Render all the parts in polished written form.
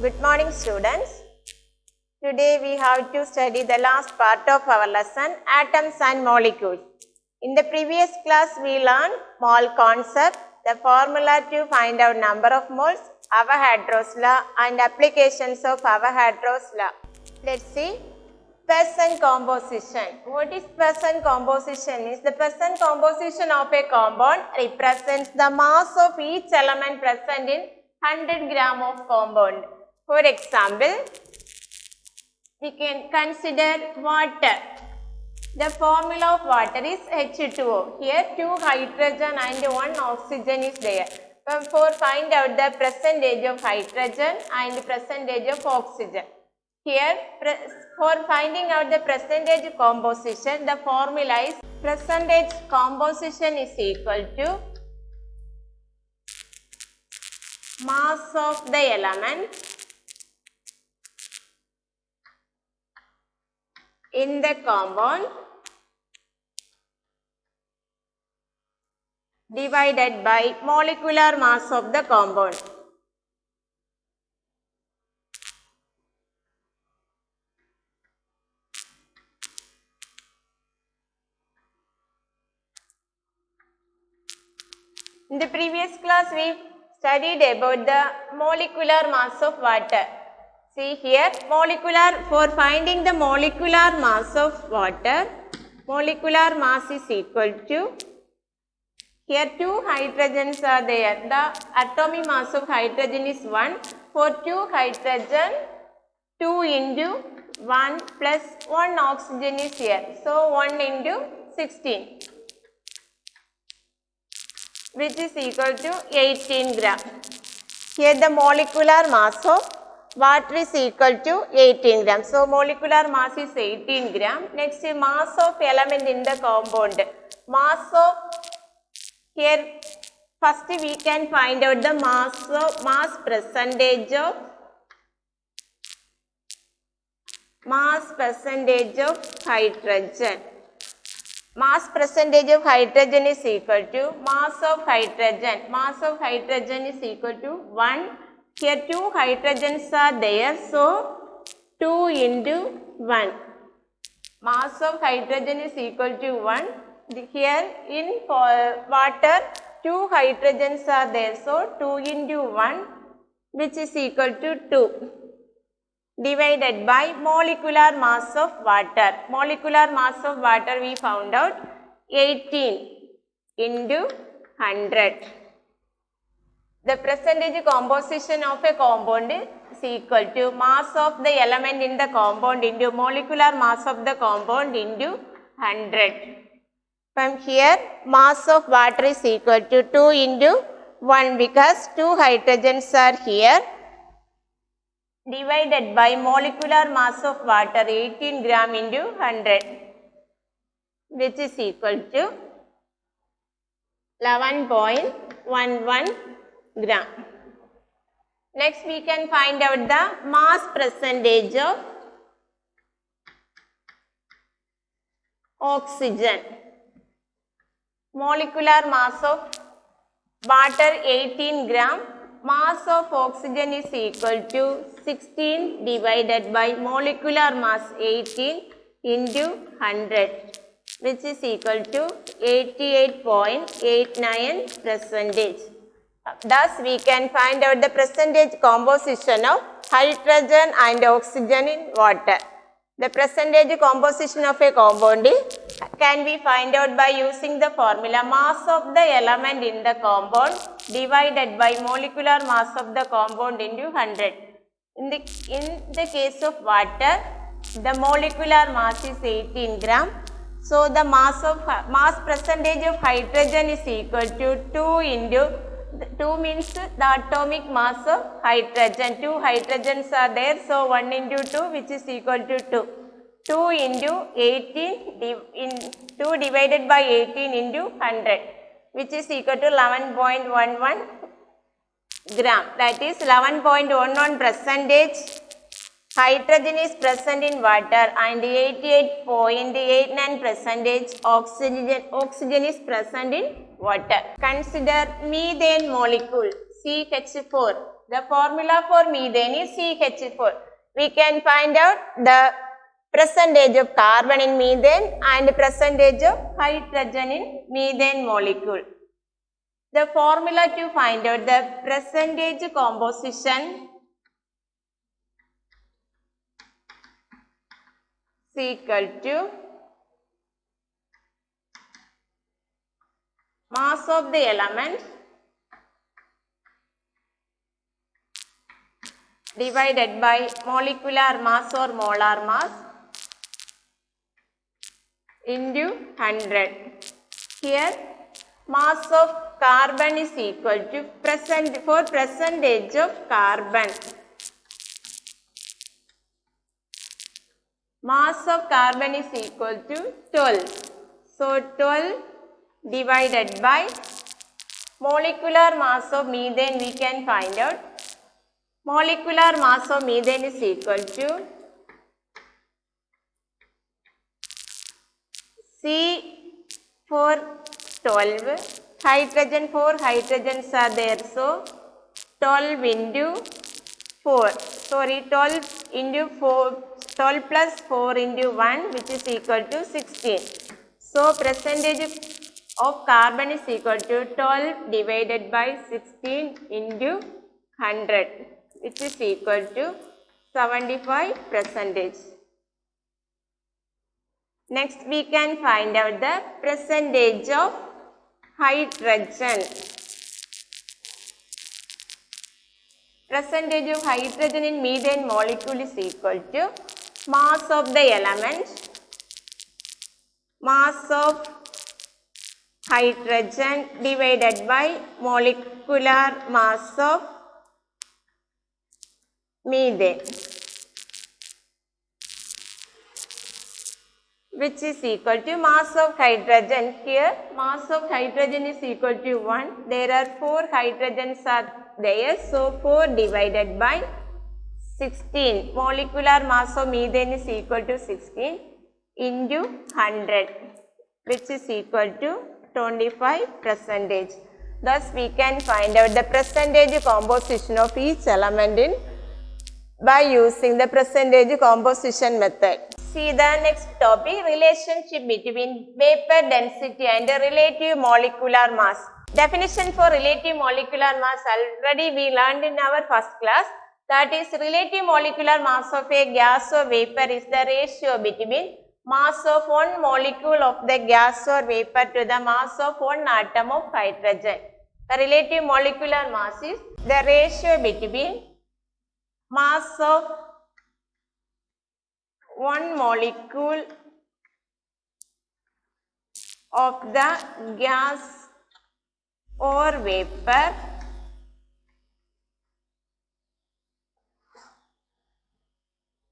Good morning, students. Today we have to study the last part of our lesson, atoms and molecules. In the previous class we learned mole concept, the formula to find out number of moles, Avogadro's law and applications of Avogadro's law. Let's see. Percent composition. What is percent composition? Is the percent composition of a compound represents the mass of each element present in 100 gram of compound. For example, we can consider water. The formula of water is H2O. Here 2 hydrogen and 1 oxygen is there. For find out the percentage of hydrogen and percentage of oxygen. Here for finding out the percentage composition, the formula is percentage composition is equal to mass of the element in the compound divided by molecular mass of the compound. In the previous class we studied about the molecular mass of water. See here, for finding the molecular mass of water, molecular mass is equal to, here 2 hydrogens are there. The atomic mass of hydrogen is 1. For 2 hydrogen, 2 into 1 plus 1 oxygen is here. So 1 into 16. Which is equal to 18 gram. Here the molecular mass of water is equal to 18 gram. So molecular mass is 18 gram. Next mass of element in the compound. Here first we can find out the mass percentage of hydrogen. Mass percentage of hydrogen is equal to mass of hydrogen. Mass of hydrogen is equal to 1. Here 2 hydrogens are there. So 2 into 1. Mass of hydrogen is equal to 1. Here in water 2 hydrogens are there. So 2 into 1 which is equal to 2. Divided by molecular mass of water. Molecular mass of water we found out 18 into 100. The percentage composition of a compound is equal to mass of the element in the compound into molecular mass of the compound into 100. From here mass of water is equal to 2 into 1 because 2 hydrogens are here. Divided by molecular mass of water 18 gram into 100 which is equal to 11.11 gram. Next we can find out the mass percentage of oxygen. Molecular mass of water 18 gram. Mass of oxygen is equal to 16 divided by molecular mass 18 into 100 which is equal to 88.89 percentage. Thus we can find out the percentage composition of hydrogen and oxygen in water. The percentage composition of a compound can be found out by using the formula mass of the element in the compound divided by molecular mass of the compound into 100. In the case of water, the molecular mass is 18 gram. So the mass percentage of hydrogen is equal to 2 into 2 means the atomic mass of hydrogen. 2 hydrogens are there. So 1 into 2 which is equal to 2. 2 into 18 2 divided by 18 into 100 which is equal to 11.11 gram. That is 11.11 percentage hydrogen is present in water and 88.89 percentage oxygen is present in water. Consider methane molecule CH4. The formula for methane is CH4. We can find out the percentage of carbon in methane and percentage of hydrogen in methane molecule. The formula to find out the percentage composition is equal to mass of the element divided by molecular mass or molar mass into 100. Here mass of carbon is equal to percentage of carbon. Mass of carbon is equal to 12. So 12 divided by molecular mass of methane we can find out. Molecular mass of methane is equal to C for 12, hydrogen 4 hydrogens are there, so 12 into 4, 12 into 4, 12 plus 4 into 1 which is equal to 16. So percentage of carbon is equal to 12 divided by 16 into 100 which is equal to 75%. Next we can find out the percentage of hydrogen. Percentage of hydrogen in methane molecule is equal to mass of the element, mass of hydrogen divided by molecular mass of methane, which is equal to mass of hydrogen. Here mass of hydrogen is equal to 1. There are 4 hydrogens are there. So 4 divided by 16. Molecular mass of methane is equal to 16 into 100 which is equal to 25%. Thus we can find out the percentage composition of each element by using the percentage composition method. See the next topic, relationship between vapor density and relative molecular mass. Definition for relative molecular mass already we learned in our first class. That is, relative molecular mass of a gas or vapor is the ratio between mass of one molecule of the gas or vapor to the mass of one atom of hydrogen. The relative molecular mass is the ratio between mass of one molecule of the gas or vapor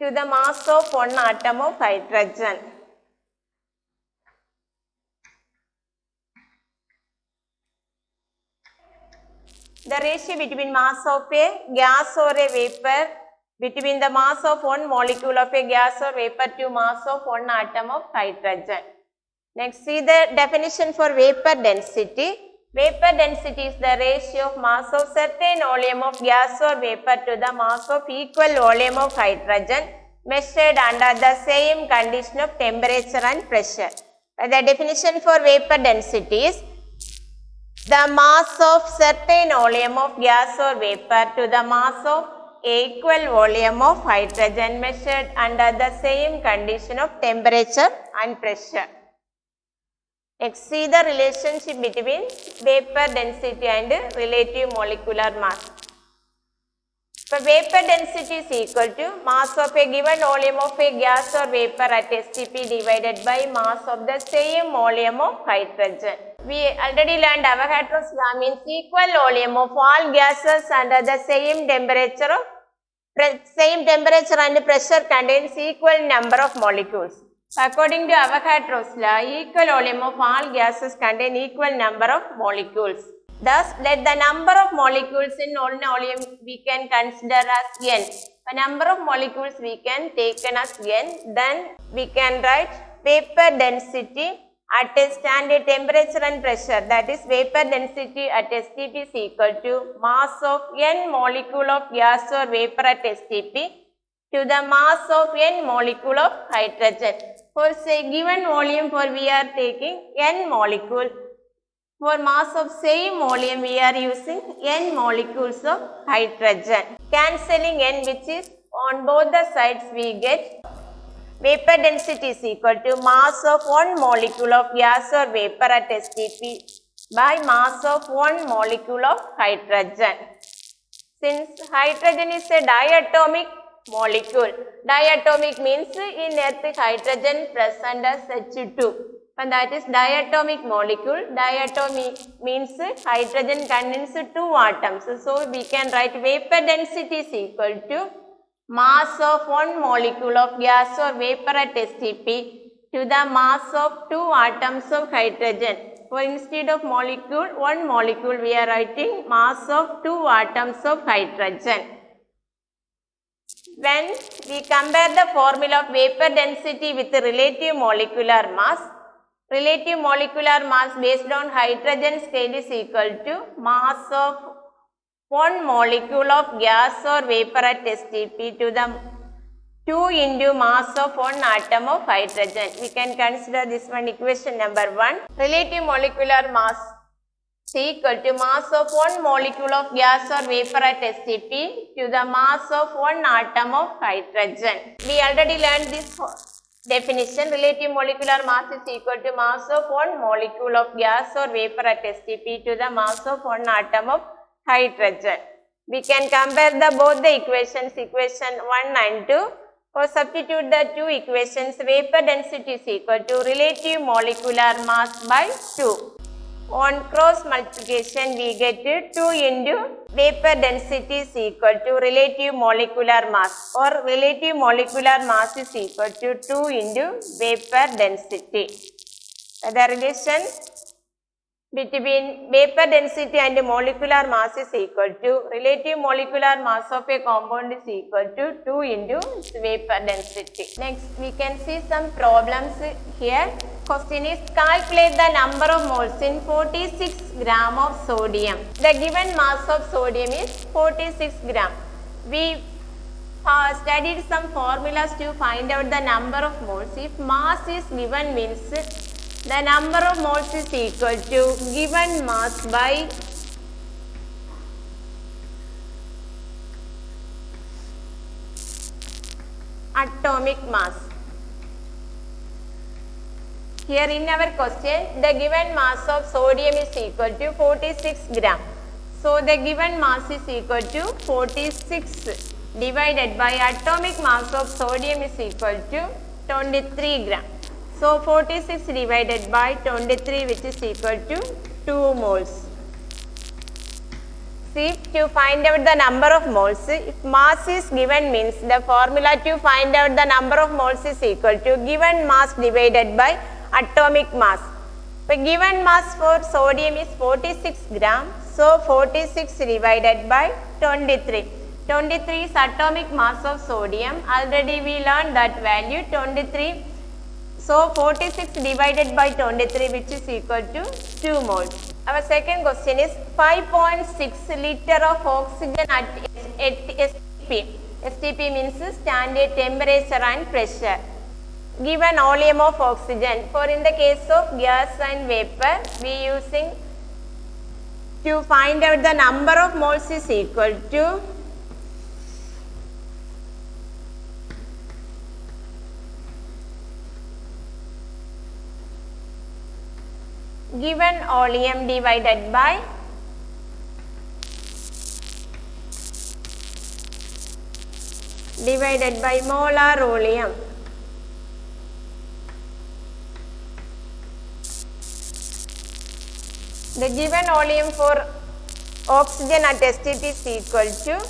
to the mass of one atom of hydrogen. The ratio between mass of a gas or a vapor between the mass of one molecule of a gas or vapor to mass of one atom of hydrogen. Next, see the definition for vapor density. Vapor density is the ratio of mass of certain volume of gas or vapor to the mass of equal volume of hydrogen measured under the same condition of temperature and pressure. The definition for vapor density is the mass of certain volume of gas or vapor to the mass of equal volume of hydrogen measured under the same condition of temperature and pressure. Next, see the relationship between vapor density and relative molecular mass. So, vapor density is equal to mass of a given volume of a gas or vapor at STP divided by mass of the same volume of hydrogen. We already learned Avogadro's law means equal volume of all gases under the same temperature and pressure contains equal number of molecules. According to Avogadro's law, equal volume of all gases contain equal number of molecules. Thus, let the number of molecules in one volume we can consider as n. The number of molecules we can take as n. Then we can write vapor density at a standard temperature and pressure, that is vapor density at STP is equal to mass of n molecule of gas or vapor at STP to the mass of n molecule of hydrogen. For say given volume, for we are taking n molecule. For mass of same volume, we are using n molecules of hydrogen. Cancelling n, which is on both the sides, we get vapor density is equal to mass of one molecule of gas or vapor at STP by mass of one molecule of hydrogen. Since hydrogen is a diatomic molecule, diatomic means in earth hydrogen present as H2. And that is diatomic molecule. Diatomic means hydrogen contains two atoms. So we can write vapor density is equal to mass of one molecule of gas or vapor at STP to the mass of two atoms of hydrogen. For instead of molecule, one molecule, we are writing mass of two atoms of hydrogen. When we compare the formula of vapor density with the relative molecular mass based on hydrogen scale is equal to mass of one molecule of gas or vapor at STP to the 2 into mass of one atom of hydrogen. We can consider this one equation number 1. Relative molecular mass is equal to mass of one molecule of gas or vapor at STP to the mass of one atom of hydrogen. We already learned this definition. Relative molecular mass is equal to mass of one molecule of gas or vapor at STP to the mass of one atom of hydrogen. We can compare both the equations, equation 1 and 2. Or substitute the two equations, vapor density is equal to relative molecular mass by 2. On cross multiplication, we get 2 into vapor density is equal to relative molecular mass, or relative molecular mass is equal to 2 into vapor density. The relation between vapor density and molecular mass is equal to relative molecular mass of a compound is equal to 2 into vapor density. Next, we can see some problems here. Question is, calculate the number of moles in 46 gram of sodium. The given mass of sodium is 46 gram. We studied some formulas to find out the number of moles. If mass is given, means the number of moles is equal to given mass by atomic mass. Here in our question, the given mass of sodium is equal to 46 gram. So the given mass is equal to 46 divided by atomic mass of sodium is equal to 23 gram. So 46 divided by 23, which is equal to 2 moles. See, to find out the number of moles, if mass is given, means the formula to find out the number of moles is equal to given mass divided by atomic mass. The given mass for sodium is 46 gram. So 46 divided by 23. 23 is atomic mass of sodium. Already we learned that value 23. So 46 divided by 23, which is equal to 2 moles. Our second question is 5.6 liter of oxygen at STP. STP means standard temperature and pressure. Given volume of oxygen. For in the case of gas and vapor, we using to find out the number of moles is equal to given volume divided by molar volume. The given volume for oxygen at STP is equal to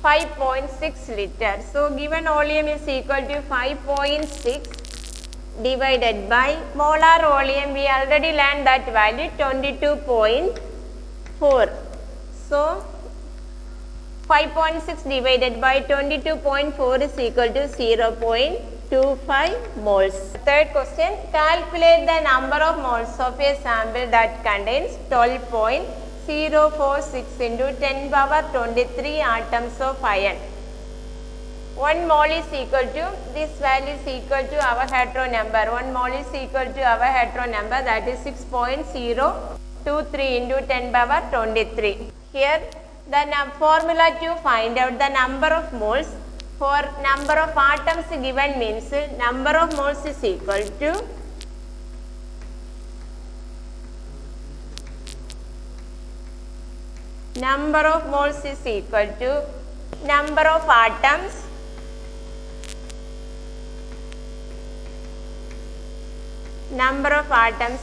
5.6 liters. So given volume is equal to 5.6 divided by molar volume. We already learned that value 22.4. So 5.6 divided by 22.4 is equal to 0.6. 0.25 moles. Third question, calculate the number of moles of a sample that contains 12.046 into 10 power 23 atoms of iron. 1 mole is equal to, this value is equal to Avogadro number. 1 mole is equal to Avogadro number, that is 6.023 into 10 power 23. Here the formula to find out the number of moles for number of atoms given means number of moles is equal to number of moles is equal to number of atoms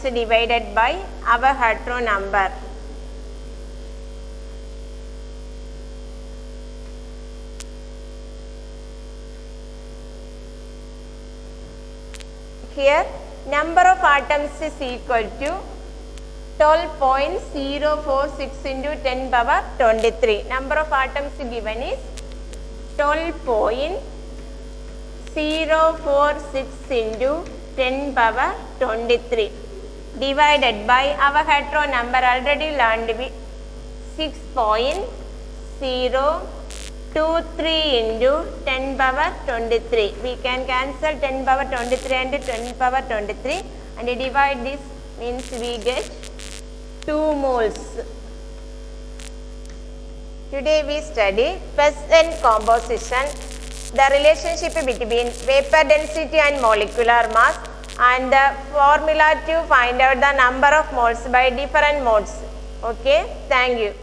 divided by Avogadro number. Here number of atoms is equal to 12.046 into 10 power 23. Number of atoms given is 12.046 into 10 power 23 divided by Avogadro number already learned with 6.023 into 10 power 23. We can cancel 10 power 23 and 10 power 23 and divide this, means we get 2 moles. Today we study present composition, the relationship between vapor density and molecular mass, and the formula to find out the number of moles by different modes. Okay, thank you.